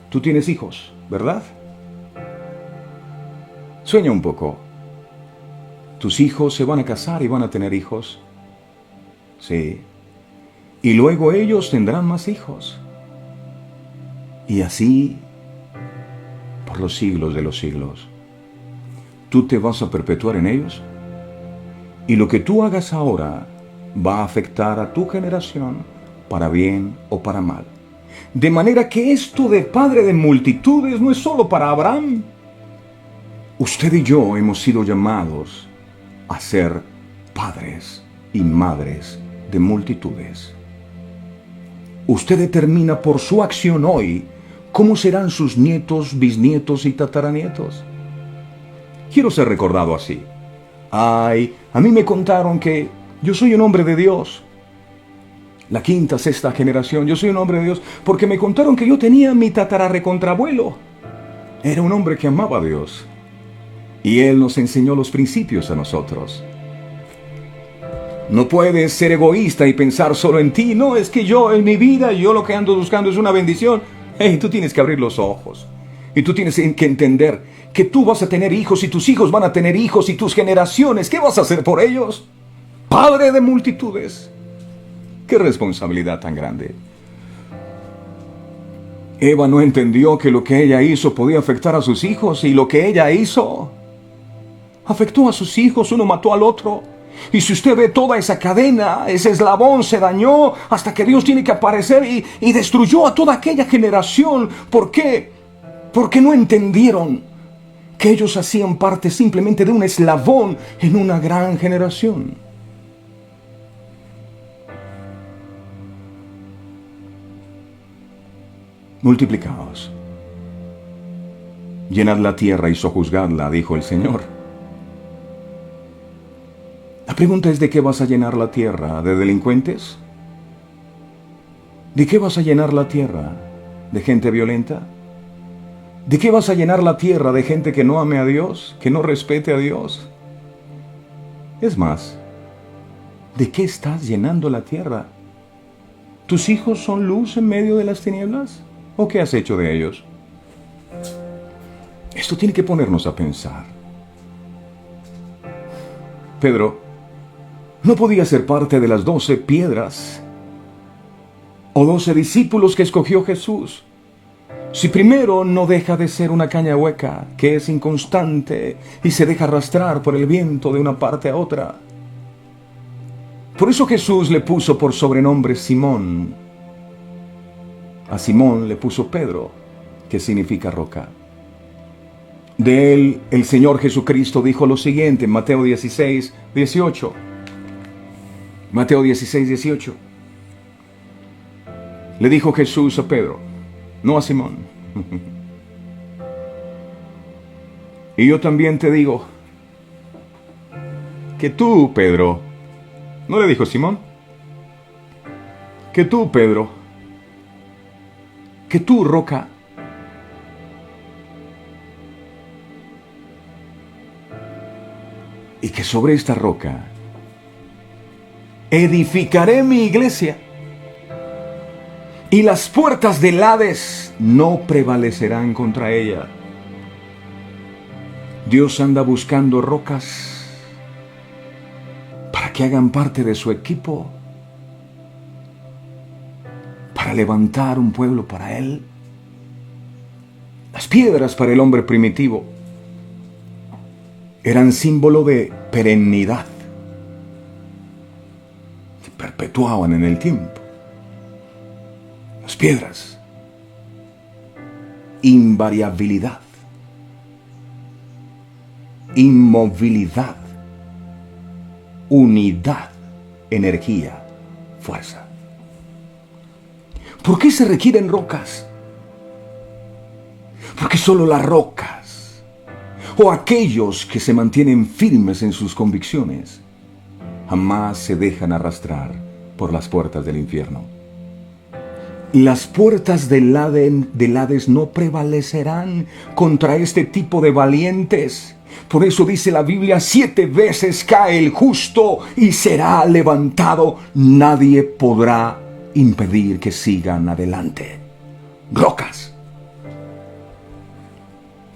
C: Tú tienes hijos, ¿verdad? Sueña un poco. Tus hijos se van a casar y van a tener hijos. Sí. Y luego ellos tendrán más hijos. Y así por los siglos de los siglos. Tú te vas a perpetuar en ellos. Y lo que tú hagas ahora va a afectar a tu generación para bien o para mal. De manera que esto de padre de multitudes no es solo para Abraham. Usted y yo hemos sido llamados a ser padres y madres de multitudes. Usted determina por su acción hoy cómo serán sus nietos, bisnietos y tataranietos. Quiero ser recordado así. Ay, a mí me contaron que yo soy un hombre de Dios. La quinta, sexta generación, yo soy un hombre de Dios porque me contaron que yo tenía mi tatararrecontrabuelo. Era un hombre que amaba a Dios. Y Él nos enseñó los principios a nosotros. No puedes ser egoísta y pensar solo en ti. No, es que yo en mi vida, yo lo que ando buscando es una bendición. Hey, tú tienes que abrir los ojos. Y tú tienes que entender que tú vas a tener hijos y tus hijos van a tener hijos y tus generaciones. ¿Qué vas a hacer por ellos? Padre de multitudes. ¡Qué responsabilidad tan grande! Eva no entendió que lo que ella hizo podía afectar a sus hijos y lo que ella hizo afectó a sus hijos, uno mató al otro. Y si usted ve toda esa cadena, ese eslabón se dañó hasta que Dios tiene que aparecer y destruyó a toda aquella generación. ¿Por qué? Porque no entendieron que ellos hacían parte simplemente de un eslabón en una gran generación. Multiplicaos. Llenad la tierra y sojuzgadla, dijo el Señor. La pregunta es: ¿de qué vas a llenar la tierra? ¿De delincuentes? ¿De qué vas a llenar la tierra? ¿De gente violenta? ¿De qué vas a llenar la tierra? ¿De gente que no ame a Dios? ¿Que no respete a Dios? Es más, ¿de qué estás llenando la tierra? ¿Tus hijos son luz en medio de las tinieblas? ¿O qué has hecho de ellos? Esto tiene que ponernos a pensar. Pedro no podía ser parte de las 12 piedras o 12 discípulos que escogió Jesús si primero no deja de ser una caña hueca que es inconstante y se deja arrastrar por el viento de una parte a otra. Por eso Jesús le puso por sobrenombre Simón. A Simón le puso Pedro, que significa roca. De él, el Señor Jesucristo dijo lo siguiente en Mateo 16, 18. Mateo 16, 18. Le dijo Jesús a Pedro, no a Simón. Y yo también te digo que tú, Pedro, ¿no le dijo Simón? Que tú, Pedro, que tú, roca, y que sobre esta roca edificaré mi iglesia, y las puertas del Hades no prevalecerán contra ella. Dios anda buscando rocas para que hagan parte de su equipo, para levantar un pueblo para Él. Las piedras para el hombre primitivo eran símbolo de perennidad, se perpetuaban en el tiempo. Las piedras, invariabilidad, inmovilidad, unidad, energía, fuerza. ¿Por qué se requieren rocas? Porque solo las rocas, o aquellos que se mantienen firmes en sus convicciones, jamás se dejan arrastrar por las puertas del infierno. Las puertas del Hades no prevalecerán contra este tipo de valientes. Por eso dice la Biblia, 7 veces cae el justo y será levantado. Nadie podrá impedir que sigan adelante. Rocas.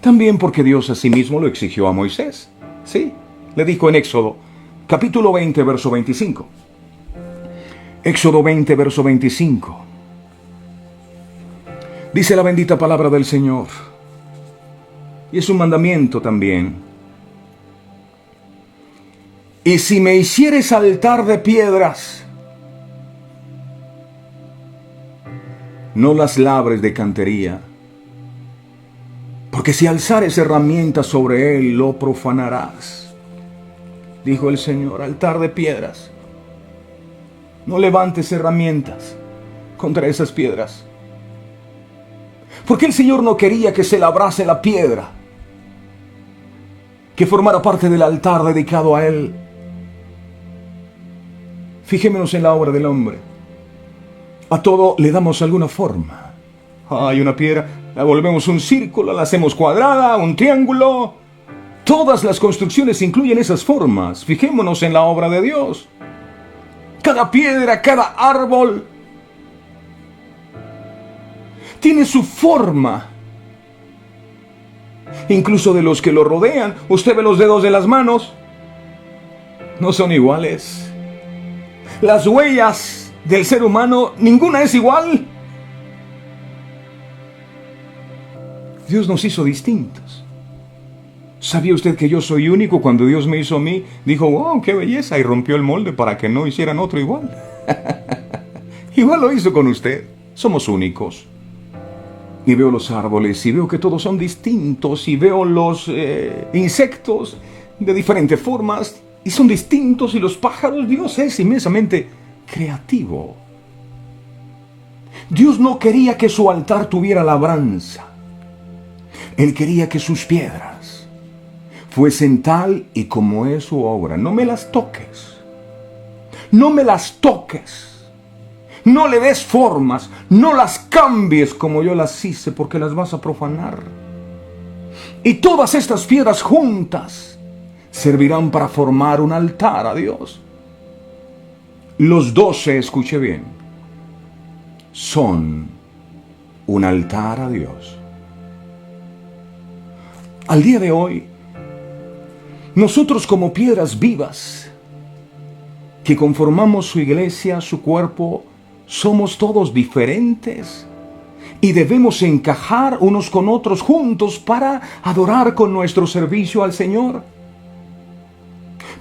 C: También porque Dios asimismo lo exigió a Moisés. Sí, le dijo en Éxodo, capítulo 20, verso 25. Éxodo 20, verso 25. Dice la bendita palabra del Señor. Y es un mandamiento también. Y si me hicieres altar de piedras, no las labres de cantería, porque si alzares herramientas sobre él, lo profanarás. Dijo el Señor, altar de piedras. No levantes herramientas contra esas piedras. Porque el Señor no quería que se labrase la piedra, que formara parte del altar dedicado a Él. Fijémonos en la obra del hombre. A todo le damos alguna forma. Hay una piedra, la volvemos un círculo, la hacemos cuadrada, un triángulo. Todas las construcciones incluyen esas formas. Fijémonos en la obra de Dios. Cada piedra, cada árbol tiene su forma. Incluso de los que lo rodean. Usted ve los dedos de las manos. No son iguales. Las huellas del ser humano, ninguna es igual. Dios nos hizo distintos. ¿Sabía usted que yo soy único? Cuando Dios me hizo a mí, dijo, wow, qué belleza, y rompió el molde para que no hicieran otro igual. Igual lo hizo con usted. Somos únicos. Y veo los árboles, y veo que todos son distintos, y veo los insectos de diferentes formas, y son distintos, y los pájaros. Dios es inmensamente creativo. Dios no quería que su altar tuviera labranza. Él quería que sus piedras fuesen tal y como es su obra. No me las toques. No me las toques. No le des formas. No las cambies como yo las hice, porque las vas a profanar. Y todas estas piedras juntas servirán para formar un altar a Dios. Los 12, escuche bien, son un altar a Dios. Al día de hoy, nosotros como piedras vivas que conformamos su iglesia, su cuerpo, somos todos diferentes y debemos encajar unos con otros juntos para adorar con nuestro servicio al Señor.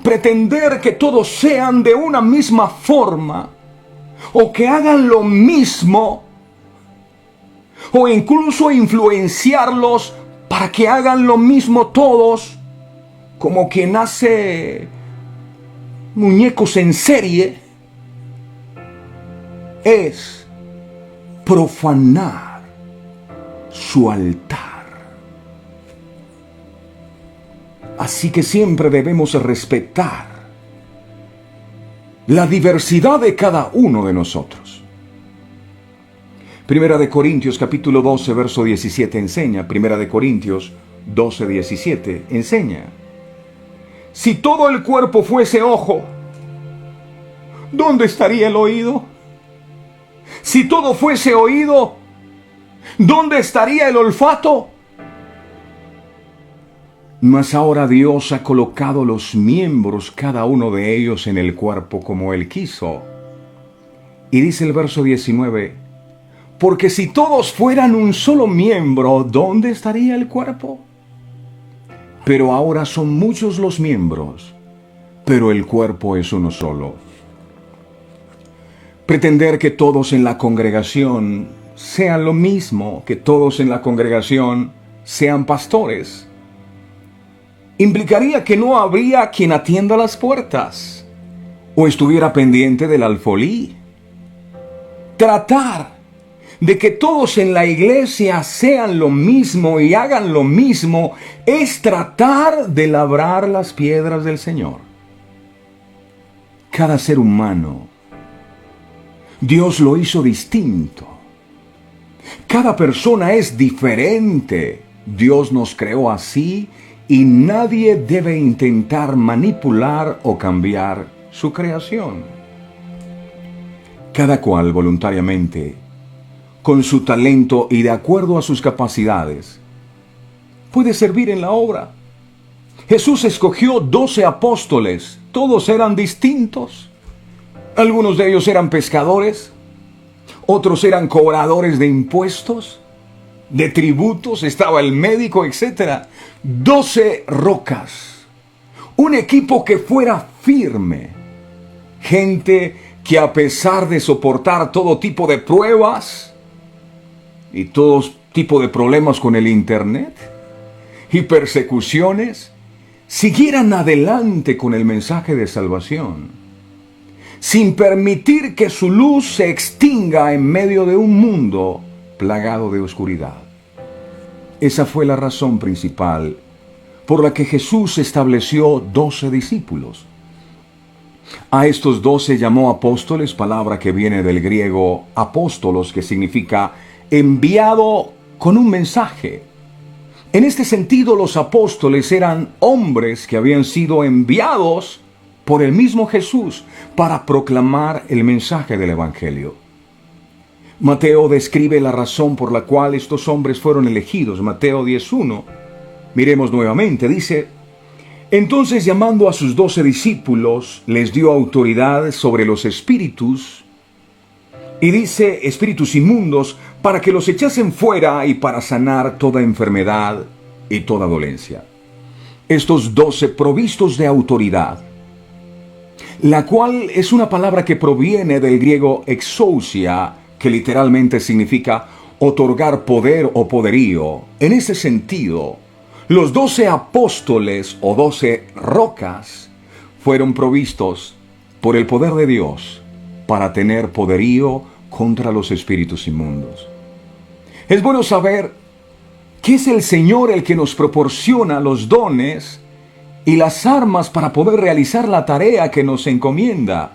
C: Pretender que todos sean de una misma forma o que hagan lo mismo o incluso influenciarlos para que hagan lo mismo todos, como quien hace muñecos en serie, es profanar su altar. Así que siempre debemos respetar la diversidad de cada uno de nosotros. Primera de Corintios capítulo 12, verso 17 enseña. Primera de Corintios 12, 17 enseña. Si todo el cuerpo fuese ojo, ¿dónde estaría el oído? Si todo fuese oído, ¿dónde estaría el olfato? Mas ahora Dios ha colocado los miembros, cada uno de ellos, en el cuerpo como Él quiso. Y dice el verso 19, porque si todos fueran un solo miembro, ¿dónde estaría el cuerpo? Pero ahora son muchos los miembros, pero el cuerpo es uno solo. Pretender que todos en la congregación sean lo mismo, que todos en la congregación sean pastores, implicaría que no habría quien atienda las puertas o estuviera pendiente del alfolí. Tratar de que todos en la iglesia sean lo mismo y hagan lo mismo es tratar de labrar las piedras del Señor. Cada ser humano, Dios lo hizo distinto. Cada persona es diferente. Dios nos creó así y nadie debe intentar manipular o cambiar su creación. cada cual voluntariamente, con su talento y de acuerdo a sus capacidades, puede servir en la obra. Jesús escogió 12 apóstoles, todos eran distintos. Algunos de ellos eran pescadores, otros eran cobradores de impuestos, de tributos, estaba el médico, etc. 12 rocas, un equipo que fuera firme, gente que a pesar de soportar todo tipo de pruebas y todo tipo de problemas con el internet y persecuciones, siguieran adelante con el mensaje de salvación, sin permitir que su luz se extinga en medio de un mundo plagado de oscuridad. Esa fue la razón principal por la que Jesús estableció 12 discípulos. A estos 12 llamó apóstoles, palabra que viene del griego apóstolos, que significa enviado con un mensaje. En este sentido, los apóstoles eran hombres que habían sido enviados por el mismo Jesús para proclamar el mensaje del Evangelio. Mateo describe la razón por la cual estos hombres fueron elegidos. Mateo 10:1. Miremos nuevamente, dice: entonces, llamando a sus 12 discípulos, les dio autoridad sobre los espíritus, y dice espíritus inmundos, para que los echasen fuera y para sanar toda enfermedad y toda dolencia. Estos 12 provistos de autoridad, la cual es una palabra que proviene del griego exousia, que literalmente significa otorgar poder o poderío. En ese sentido, los 12 apóstoles o 12 rocas fueron provistos por el poder de Dios para tener poderío contra los espíritus inmundos. Es bueno saber que es el Señor el que nos proporciona los dones y las armas para poder realizar la tarea que nos encomienda.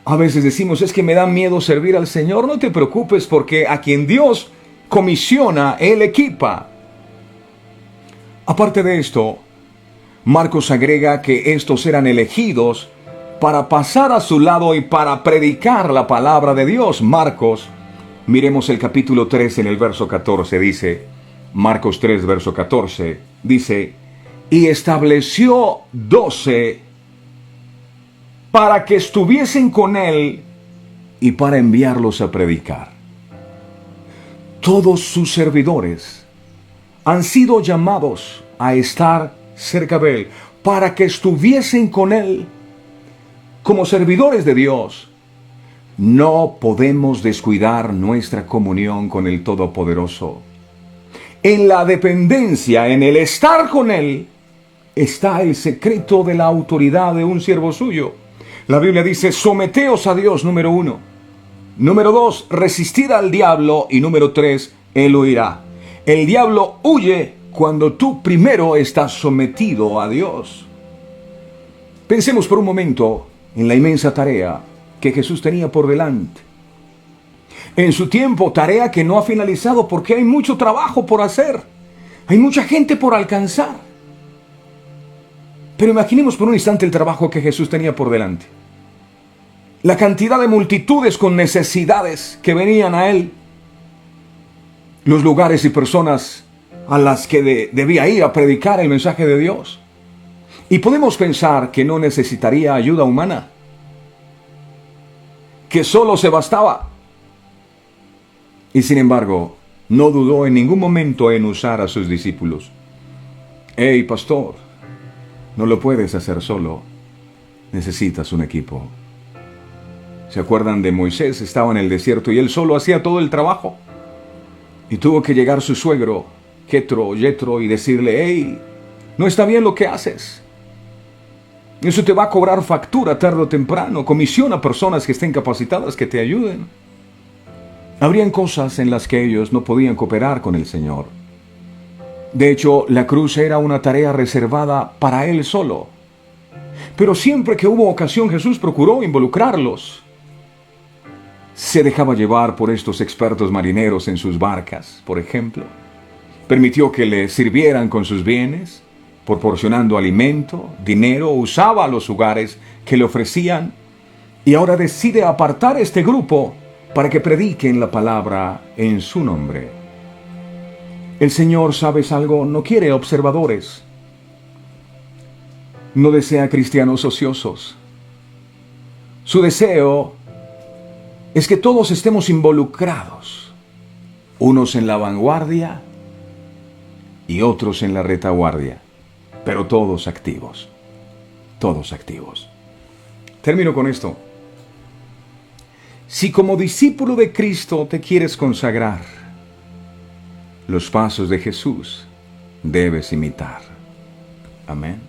C: A veces decimos, es que me da miedo servir al Señor. No te preocupes, porque a quien Dios comisiona, Él equipa. Aparte de esto, Marcos agrega que estos eran elegidos para pasar a su lado y para predicar la palabra de Dios. Marcos, miremos el capítulo 3 en el verso 14, dice, Marcos 3, verso 14, dice, y estableció 12 para que estuviesen con él y para enviarlos a predicar. Todos sus servidores han sido llamados a estar cerca de él, para que estuviesen con él. Como servidores de Dios, no podemos descuidar nuestra comunión con el Todopoderoso. En la dependencia, en el estar con él, está el secreto de la autoridad de un siervo suyo. La Biblia dice, someteos a Dios, número 1. Número 2, resistid al diablo. Y número 3, él huirá. El diablo huye cuando tú primero estás sometido a Dios. Pensemos por un momento en la inmensa tarea que Jesús tenía por delante. En su tiempo, tarea que no ha finalizado porque hay mucho trabajo por hacer. Hay mucha gente por alcanzar. Pero imaginemos por un instante el trabajo que Jesús tenía por delante. La cantidad de multitudes con necesidades que venían a él. Los lugares y personas a las que debía ir a predicar el mensaje de Dios. Y podemos pensar que no necesitaría ayuda humana, que solo se bastaba. Y sin embargo, no dudó en ningún momento en usar a sus discípulos. Hey, pastor, no lo puedes hacer solo, necesitas un equipo. ¿Se acuerdan de Moisés? Estaba en el desierto y él solo hacía todo el trabajo. Y tuvo que llegar su suegro, Yetro, y decirle, hey, no está bien lo que haces. Eso te va a cobrar factura tarde o temprano. Comisiona a personas que estén capacitadas que te ayuden. Habrían cosas en las que ellos no podían cooperar con el Señor. De hecho, la cruz era una tarea reservada para él solo. Pero siempre que hubo ocasión, Jesús procuró involucrarlos. Se dejaba llevar por estos expertos marineros en sus barcas, por ejemplo. Permitió que le sirvieran con sus bienes, proporcionando alimento, dinero. Usaba los lugares que le ofrecían. Y ahora decide apartar este grupo para que prediquen la palabra en su nombre. El Señor, ¿sabes algo? No quiere observadores. No desea cristianos ociosos. Su deseo es que todos estemos involucrados, unos en la vanguardia y otros en la retaguardia, pero todos activos, todos activos. Termino con esto. Si como discípulo de Cristo te quieres consagrar, los pasos de Jesús debes imitar. Amén.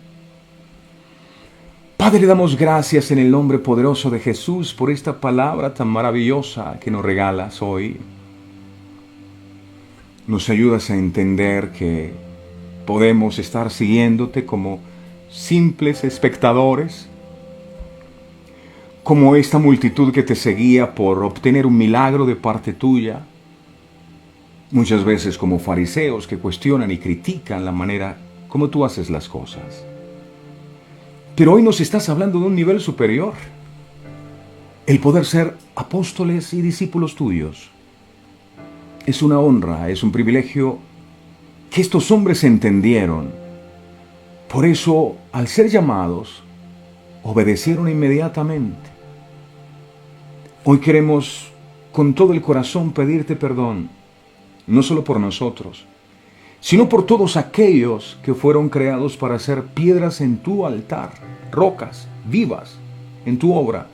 C: Padre, le damos gracias en el nombre poderoso de Jesús por esta palabra tan maravillosa que nos regalas hoy. Nos ayudas a entender que podemos estar siguiéndote como simples espectadores, como esta multitud que te seguía por obtener un milagro de parte tuya, muchas veces como fariseos que cuestionan y critican la manera como tú haces las cosas. Pero hoy nos estás hablando de un nivel superior, el poder ser apóstoles y discípulos tuyos. Es una honra, es un privilegio que estos hombres entendieron. Por eso, al ser llamados, obedecieron inmediatamente. Hoy queremos con todo el corazón pedirte perdón, no solo por nosotros, sino por todos aquellos que fueron creados para ser piedras en tu altar, rocas vivas en tu obra,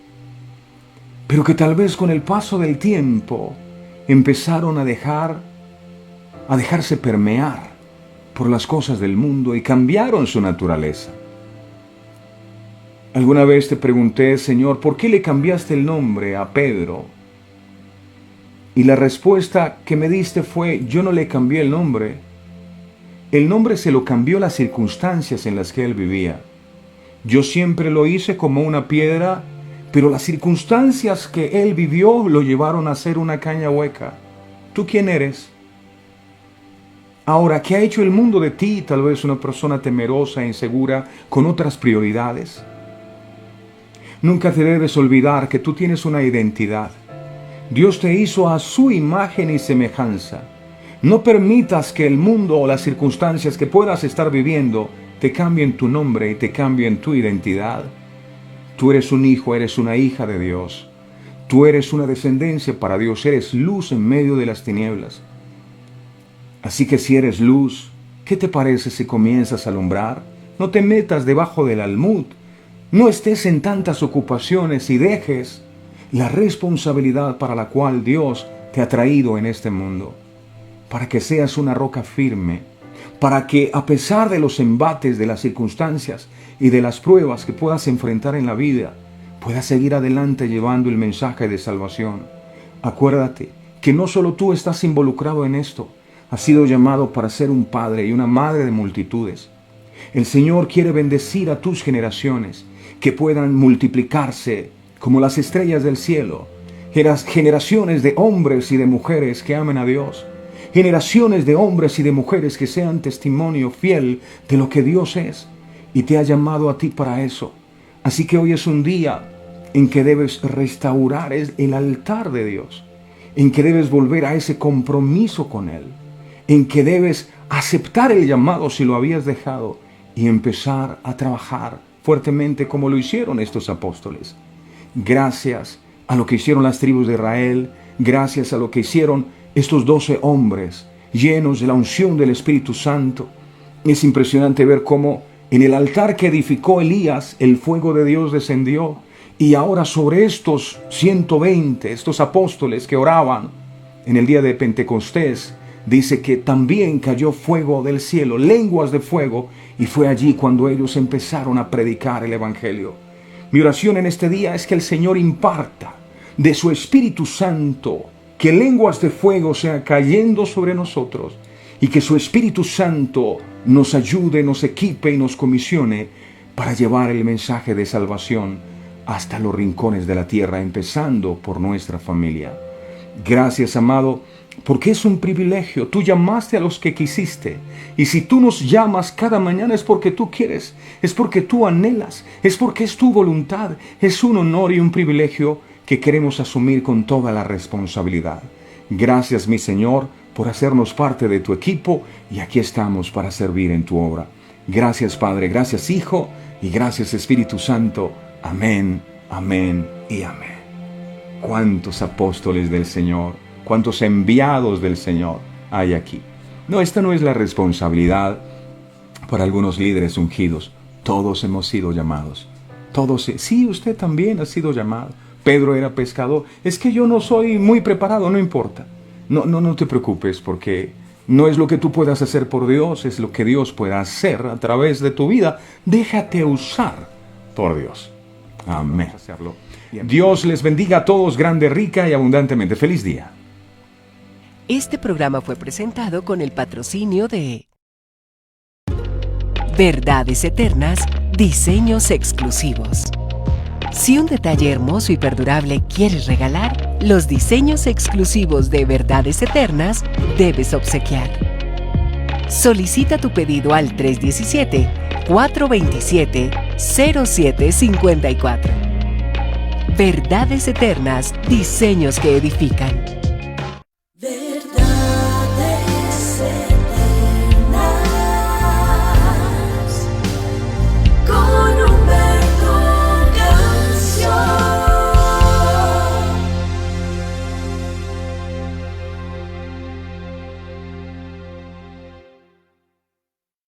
C: pero que tal vez con el paso del tiempo empezaron a dejarse permear por las cosas del mundo y cambiaron su naturaleza. Alguna vez te pregunté, Señor, ¿por qué le cambiaste el nombre a Pedro? Y la respuesta que me diste fue, yo no le cambié el nombre. El nombre se lo cambió las circunstancias en las que él vivía. Yo siempre lo hice como una piedra, pero las circunstancias que él vivió lo llevaron a ser una caña hueca. ¿Tú quién eres? Ahora, ¿qué ha hecho el mundo de ti? Tal vez una persona temerosa, insegura, con otras prioridades. Nunca te debes olvidar que tú tienes una identidad. Dios te hizo a su imagen y semejanza. No permitas que el mundo o las circunstancias que puedas estar viviendo te cambien tu nombre y te cambien tu identidad. Tú eres un hijo, eres una hija de Dios. Tú eres una descendencia para Dios, eres luz en medio de las tinieblas. Así que si eres luz, ¿qué te parece si comienzas a alumbrar? No te metas debajo del almud. No estés en tantas ocupaciones y dejes la responsabilidad para la cual Dios te ha traído en este mundo. Para que seas una roca firme, para que a pesar de los embates de las circunstancias y de las pruebas que puedas enfrentar en la vida, puedas seguir adelante llevando el mensaje de salvación. Acuérdate que no solo tú estás involucrado en esto, has sido llamado para ser un padre y una madre de multitudes. El Señor quiere bendecir a tus generaciones, que puedan multiplicarse como las estrellas del cielo. Generaciones de hombres y de mujeres que amen a Dios. Generaciones de hombres y de mujeres que sean testimonio fiel de lo que Dios es. Y te ha llamado a ti para eso. Así que hoy es un día en que debes restaurar el altar de Dios. En que debes volver a ese compromiso con Él. En que debes aceptar el llamado si lo habías dejado y empezar a trabajar fuertemente como lo hicieron estos apóstoles. Gracias a lo que hicieron las tribus de Israel, gracias a lo que hicieron estos 12 hombres llenos de la unción del Espíritu Santo. Es impresionante ver cómo en el altar que edificó Elías, el fuego de Dios descendió, y ahora sobre estos 120, estos apóstoles que oraban en el día de Pentecostés, dice que también cayó fuego del cielo, lenguas de fuego, y fue allí cuando ellos empezaron a predicar el Evangelio. Mi oración en este día es que el Señor imparta de su Espíritu Santo, que lenguas de fuego sean cayendo sobre nosotros, y que su Espíritu Santo nos ayude, nos equipe y nos comisione para llevar el mensaje de salvación hasta los rincones de la tierra, empezando por nuestra familia. Gracias, amado. porque es un privilegio. Tú llamaste a los que quisiste. Y si tú nos llamas cada mañana es porque tú quieres, es porque tú anhelas, es porque es tu voluntad. Es un honor y un privilegio que queremos asumir con toda la responsabilidad. Gracias, mi Señor, por hacernos parte de tu equipo, y aquí estamos para servir en tu obra. Gracias, Padre, gracias, Hijo, y gracias, Espíritu Santo. Amén, amén y amén. ¿Cuántos apóstoles del Señor, cuántos enviados del Señor hay aquí? No, esta no es la responsabilidad para algunos líderes ungidos. Todos hemos sido llamados. Todos, sí, usted también ha sido llamado. Pedro era pescador. Es que yo no soy muy preparado, no importa. No te preocupes, porque no es lo que tú puedas hacer por Dios, es lo que Dios pueda hacer a través de tu vida. Déjate usar por Dios. Amén. Dios les bendiga a todos grande, rica y abundantemente. Feliz día.
A: Este programa fue presentado con el patrocinio de Verdades Eternas, Diseños Exclusivos. Si un detalle hermoso y perdurable quieres regalar, los diseños exclusivos de Verdades Eternas debes obsequiar. Solicita tu pedido al 317-427-0754. Verdades Eternas, diseños que edifican.